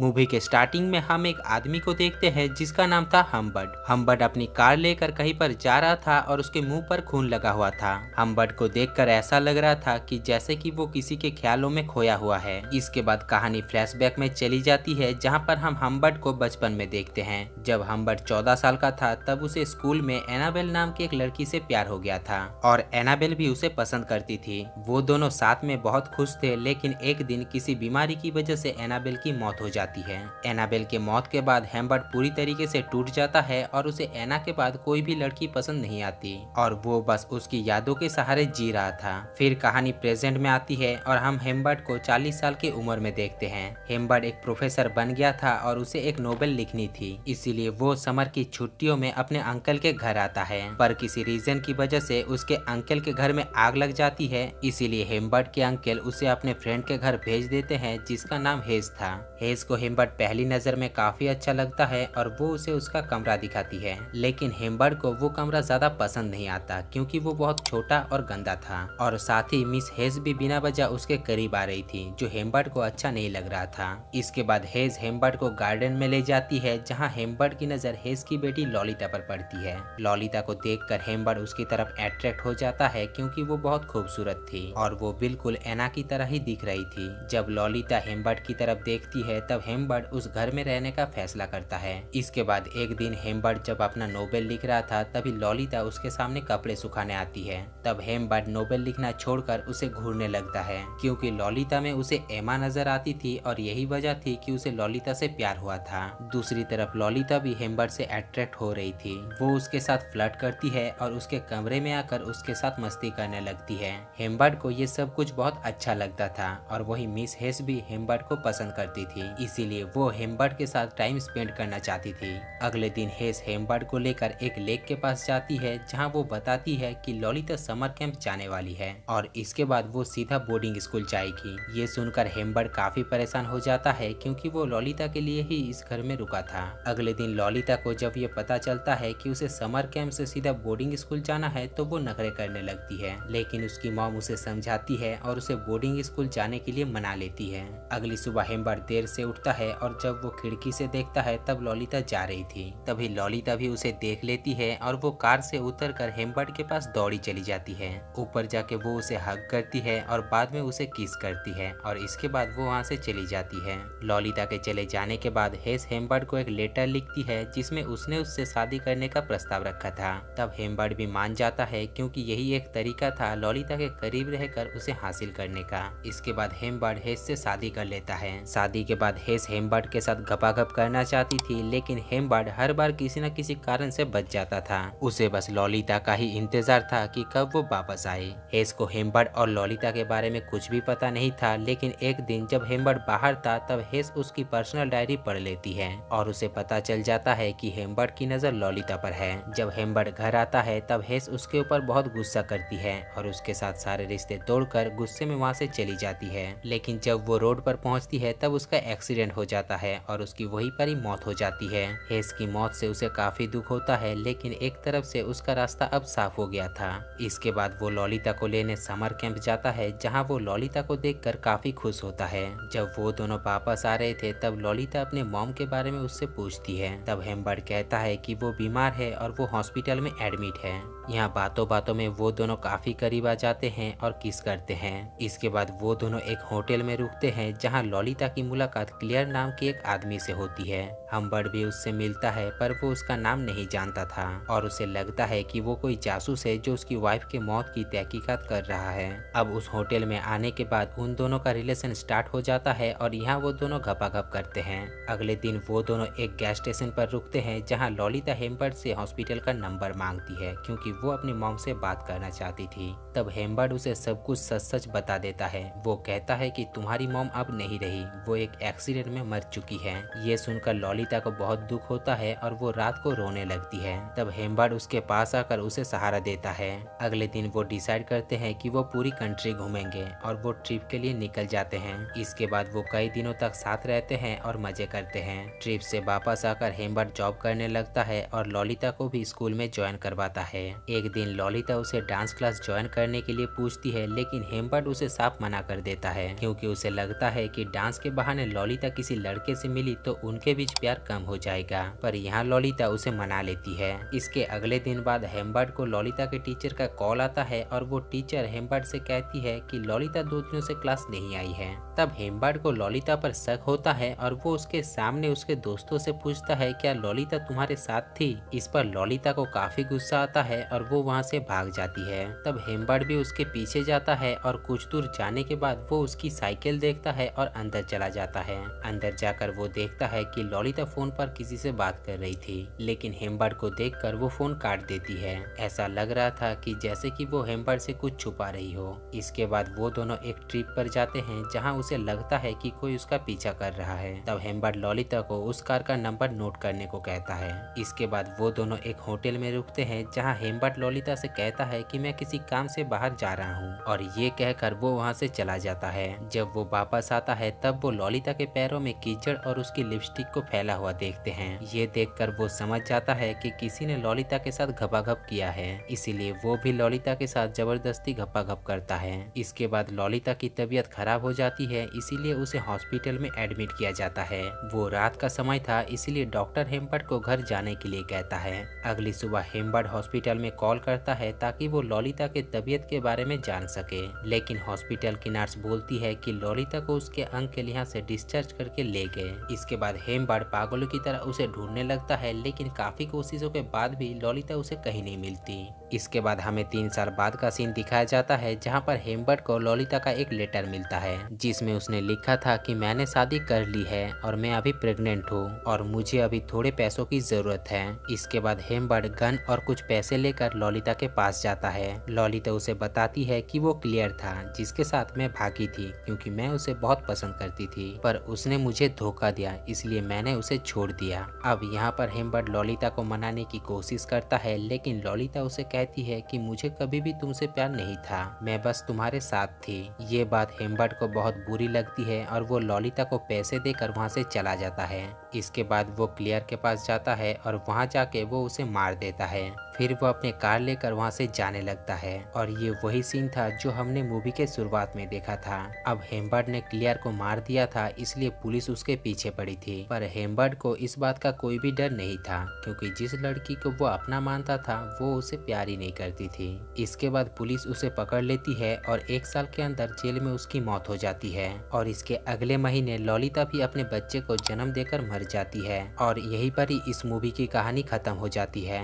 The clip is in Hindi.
मूवी के स्टार्टिंग में हम एक आदमी को देखते हैं जिसका नाम था हम्बर्ट। हम्बर्ट अपनी कार लेकर कहीं पर जा रहा था और उसके मुंह पर खून लगा हुआ था। हम्बर्ट को देखकर ऐसा लग रहा था कि जैसे कि वो किसी के ख्यालों में खोया हुआ है। इसके बाद कहानी फ्लैशबैक में चली जाती है जहाँ पर हम हम्बर्ट को बचपन में देखते हैं। जब हम्बर्ट 14 साल का था तब उसे स्कूल में एनाबेल नाम की एक लड़की से प्यार हो गया था और एनाबेल भी उसे पसंद करती थी। वो दोनों साथ में बहुत खुश थे, लेकिन एक दिन किसी बीमारी की वजह से एनाबेल की मौत हो जाती है। एनाबेल के मौत के बाद हम्बर्ट पूरी तरीके से टूट जाता है और उसे एना के बाद कोई भी लड़की पसंद नहीं आती और वो बस उसकी यादों के सहारे जी रहा था। फिर कहानी प्रेजेंट में आती है और हम हेम्बर्ट को 40 साल की उम्र में देखते हैं। हेम्बर्ट एक प्रोफेसर बन गया था और उसे एक नोबेल लिखनी थी, इसीलिए वो समर की छुट्टियों में अपने अंकल के घर आता है। पर किसी रीजन की वजह से उसके अंकल के घर में आग लग जाती है, इसीलिए हेम्बर्ट के अंकल उसे अपने फ्रेंड के घर भेज देते हैं जिसका नाम हेज था। हेज को हेम्बर्ट पहली नजर में काफी अच्छा लगता है और वो उसे उसका कमरा दिखाती है, लेकिन हेम्बर्ट को वो कमरा ज्यादा पसंद नहीं आता क्योंकि वो बहुत छोटा और गंदा था और साथ ही मिस हेज भी बिना वजह उसके करीब आ रही थी जो हेम्बर्ट को अच्छा नहीं लग रहा था। इसके बाद हेज हेम्बर्ट को गार्डन में ले जाती है जहाँ हेम्बर्ट की नजर हेज की बेटी लॉलिता पर पड़ती है। लॉलिता को देखकर हेम्बर्ट उसकी तरफ अट्रैक्ट हो जाता है क्योंकि वो बहुत खूबसूरत थी और वो बिल्कुल एना की तरह ही दिख रही थी। जब लॉलिता हेम्बर्ट की तरफ देखती है तब हेम्बर्ट उस घर में रहने का फैसला करता है। इसके बाद एक दिन हेम्बर्ट जब अपना नोबेल लिख रहा था तभी लॉलिता उसके सामने कपड़े सुखाने आती है। तब हेम्बर्ट नोबेल लिखना छोड़कर उसे घूरने लगता है क्योंकि लॉलिता में उसे एमा नजर आती थी और यही वजह थी कि उसे लॉलिता से प्यार हुआ था। दूसरी तरफ लॉलिता भी हेम्बर्ट से अट्रैक्ट हो रही थी। वो उसके साथ फ्लर्ट करती है और उसके कमरे में आकर उसके साथ मस्ती करने लगती है। हेम्बर्ट को ये सब कुछ बहुत अच्छा लगता था और वही मिस हेस भी हेम्बर्ट को पसंद करती थी, इसीलिए वो हेम्बर्ट के साथ टाइम स्पेंड करना चाहती थी। अगले दिन हेस हेम्बर्ट को लेकर एक लेक के पास जाती है जहाँ वो बताती है कि लॉलिता समर कैंप जाने वाली है और इसके बाद वो सीधा बोर्डिंग स्कूल जाएगी। ये सुनकर हेम्बर्ट काफी परेशान हो जाता है क्योंकि वो लॉलिता के लिए ही इस घर में रुका था। अगले दिन लॉलिता को जब ये पता चलता है कि उसे समर कैंप से सीधा बोर्डिंग स्कूल जाना है तो वो नखरे करने लगती है, लेकिन उसकी मॉम उसे समझाती है और उसे बोर्डिंग स्कूल जाने के लिए मना लेती है। अगली सुबह हेम्बर्ट देर से उठता है और जब वो खिड़की से देखता है तब लॉलिता जा रही थी। तभी लॉलिता भी उसे देख लेती है और वो कार से उतरकर हेम्बर्ट के पास दौड़ी चली जाती है। ऊपर जाके वो उसे हग करती है और बाद में उसे किस करती है और इसके बाद वो वहाँ से चली जाती है। लॉलिता के चले जाने के बाद हेस हेम्बर्ट को एक लेटर लिखती है जिसमें उसने उससे शादी करने का प्रस्ताव रखा था। तब हेम्बर्ट भी मान जाता है क्योंकि यही एक तरीका था लॉलिता के करीब रहकर उसे हासिल करने का। इसके बाद हेम्बर्ट हेस से शादी कर लेता है। शादी के बाद हेस हेम्बर्ट के साथ गपागप करना चाहती थी, लेकिन हेम्बर्ट हर बार किसी न किसी कारण से बच जाता था। उसे बस लॉलिता का ही इंतजार था कि कब वो वापस आए। हेस को हेम्बर्ट और लॉलिता के बारे में कुछ भी पता नहीं था, लेकिन एक दिन जब हेम्बर्ट बाहर था तब हेस उसकी पर्सनल डायरी पढ़ लेती है और उसे पता चल जाता है कि हेम्बर्ट की नजर लॉलिता पर है। जब हेम्बर्ट घर आता है तब हेस उसके ऊपर बहुत गुस्सा करती है और उसके साथ सारे रिश्ते तोड़कर गुस्से में वहाँ से चली जाती है। लेकिन जब वो रोड पर पहुँचती है तब उसका एक्सीडेंट हो जाता है और उसकी वहीं पर ही मौत हो जाती है। हेस की मौत से उसे काफी दुख होता है, लेकिन एक तरफ से उसका रास्ता अब साफ हो गया था। इसके बाद वो लॉलिता को लेने समर कैंप जाता है जहाँ वो लॉलिता को देखकर काफी खुश होता है। जब वो दोनों वापस आ रहे थे तब लॉलिता अपने मॉम के बारे में उससे पूछती है। तब हेम्बर्ट कहता है कि वो बीमार है और वो हॉस्पिटल में एडमिट है। यहाँ बातों बातों में वो दोनों काफी करीब आ जाते हैं और किस करते हैं। इसके बाद वो दोनों एक होटल में रुकते हैं जहाँ लॉलिता की मुलाकात क्लियर नाम के एक आदमी से होती है। हम्बर्ट भी उससे मिलता है पर वो उसका नाम नहीं जानता था और उसे लगता है कि वो कोई जासूस है जो उसकी वाइफ के मौत की तहकीकात कर रहा है। अब उस होटल में आने के बाद उन दोनों का रिलेशन स्टार्ट हो जाता है और यहाँ वो दोनों घपाघप करते हैं। अगले दिन वो दोनों एक गैस स्टेशन पर रुकते हैं जहाँ लॉलिता हेम्बर्ट से हॉस्पिटल का नंबर मांगती है क्योंकि वो अपनी मॉम से बात करना चाहती थी। तब हेम्बर्ट उसे सब कुछ सच सच बता देता है। वो कहता है कि तुम्हारी मॉम अब नहीं रही, वो एक एक्सीडेंट में मर चुकी है। ये सुनकर लॉलिता को बहुत दुख होता है और वो रात को रोने लगती है। तब हेम्बर्ट उसके पास आकर उसे सहारा देता है। अगले दिन वो डिसाइड करते हैं कि वो पूरी कंट्री घूमेंगे और वो ट्रिप के लिए निकल जाते हैं। इसके बाद वो कई दिनों तक साथ रहते हैं और मजे करते हैं। ट्रिप से वापस आकर हेम्बर्ट जॉब करने लगता है और लॉलिता को भी स्कूल में ज्वाइन करवाता है। एक दिन लॉलिता उसे डांस क्लास ज्वाइन करने के लिए पूछती है, लेकिन हेम्बर्ट उसे साफ मना कर देता है क्योंकि उसे लगता है कि डांस के बहाने लॉलिता ललिता किसी लड़के से मिली तो उनके बीच प्यार कम हो जाएगा, पर यहाँ ललिता उसे मना लेती है। इसके अगले दिन बाद हेम्बर्ट को ललिता के टीचर का कॉल आता है और वो टीचर हेम्बर्ट से कहती है कि ललिता 2 दिनों से क्लास नहीं आई है। तब हेम्बर्ट को ललिता पर शक होता है और वो उसके सामने उसके दोस्तों से पूछता है क्या ललिता तुम्हारे साथ थी। इस पर ललिता को काफी गुस्सा आता है और वो वहाँ से भाग जाती है। तब हेम्बर्ट भी उसके पीछे जाता है और कुछ दूर जाने के बाद वो उसकी साइकिल देखता है और अंदर चला जाता है। अंदर जाकर वो देखता है कि ललिता फोन पर किसी से बात कर रही थी, लेकिन हेम्बर्ट को देखकर वो फोन काट देती है। ऐसा लग रहा था कि जैसे कि वो हेम्बर्ट से कुछ छुपा रही हो। इसके बाद वो दोनों एक ट्रिप पर जाते हैं जहाँ उसे लगता है कि कोई उसका पीछा कर रहा है। तब हेम्बर्ट ललिता को उस कार का नंबर नोट करने को कहता है। इसके बाद वो दोनों एक होटल में रुकते हैं जहाँ हेम्बर्ट ललिता से कहता है कि मैं किसी काम से बाहर जा रहा हूँ, और ये कहकर वो वहाँ से चला जाता है। जब वो वापस आता है तब वो ललिता के पैरों में कीचड़ और उसकी लिपस्टिक को फैला हुआ देखते हैं। ये देखकर वो समझ जाता है कि किसी ने ललिता के साथ घपाघप किया है, इसीलिए वो भी ललिता के साथ जबरदस्ती घपाघप करता है। इसके बाद ललिता की तबीयत खराब हो जाती है, इसीलिए उसे हॉस्पिटल में एडमिट किया जाता है। वो रात का समय था, इसीलिए डॉक्टर हेम्बर्ट को घर जाने के लिए कहता है। अगली सुबह हेम्बर्ट हॉस्पिटल में कॉल करता है ताकि वो ललिता के तबीयत के बारे में जान सके, लेकिन हॉस्पिटल की नर्स बोलती है कि ललिता को उसके अंकल यहाँ से डिस्चार्ज करके ले गए। इसके बाद हेम्बर्ट पागलों की तरह उसे ढूंढने लगता है, लेकिन काफी कोशिशों के बाद भी ललिता उसे कहीं नहीं मिलती। इसके बाद हमें 3 साल बाद का सीन दिखाया जाता है जहाँ पर हेम्बर्ट को ललिता का एक लेटर मिलता है जिसमें उसने लिखा था कि मैंने शादी कर ली है और मैं अभी प्रेग्नेंट हूँ और मुझे अभी थोड़े पैसों की जरूरत है। इसके बाद हेम्बर्ट गन और कुछ पैसे लेकर ललिता के पास जाता है। ललिता उसे बताती है कि वो क्लियर था जिसके साथ मैं भागी थी क्योंकि मैं उसे बहुत पसंद करती थी, पर उसने मुझे धोखा दिया, इसलिए मैंने उसे छोड़ दिया। अब यहाँ पर हेम्बर्ट ललिता को मनाने की कोशिश करता है, लेकिन ललिता उसे कहती है कि मुझे कभी भी तुमसे प्यार नहीं था, मैं बस तुम्हारे साथ थी। ये बात हेम्बर्ट को बहुत बुरी लगती है और वो ललिता को पैसे देकर वहाँ से चला जाता है। इसके बाद वो क्लियर के पास जाता है और वहाँ जाके वो उसे मार देता है। फिर वो अपने कार लेकर वहाँ से जाने लगता है और ये वही सीन था जो हमने मूवी के शुरुआत में देखा था। अब हेम्बर्ट ने क्लियर को मार दिया था, इसलिए पुलिस उसके पीछे पड़ी थी, पर हेम्बर्ट को इस बात का कोई भी डर नहीं था क्योंकि जिस लड़की को वो अपना मानता था वो उसे प्यार ही नहीं करती थी। इसके बाद पुलिस उसे पकड़ लेती है और 1 साल के अंदर जेल में उसकी मौत हो जाती है और इसके अगले महीने ललिता भी अपने बच्चे को जन्म देकर मर जाती है और यहीं पर ही इस मूवी की कहानी खत्म हो जाती है।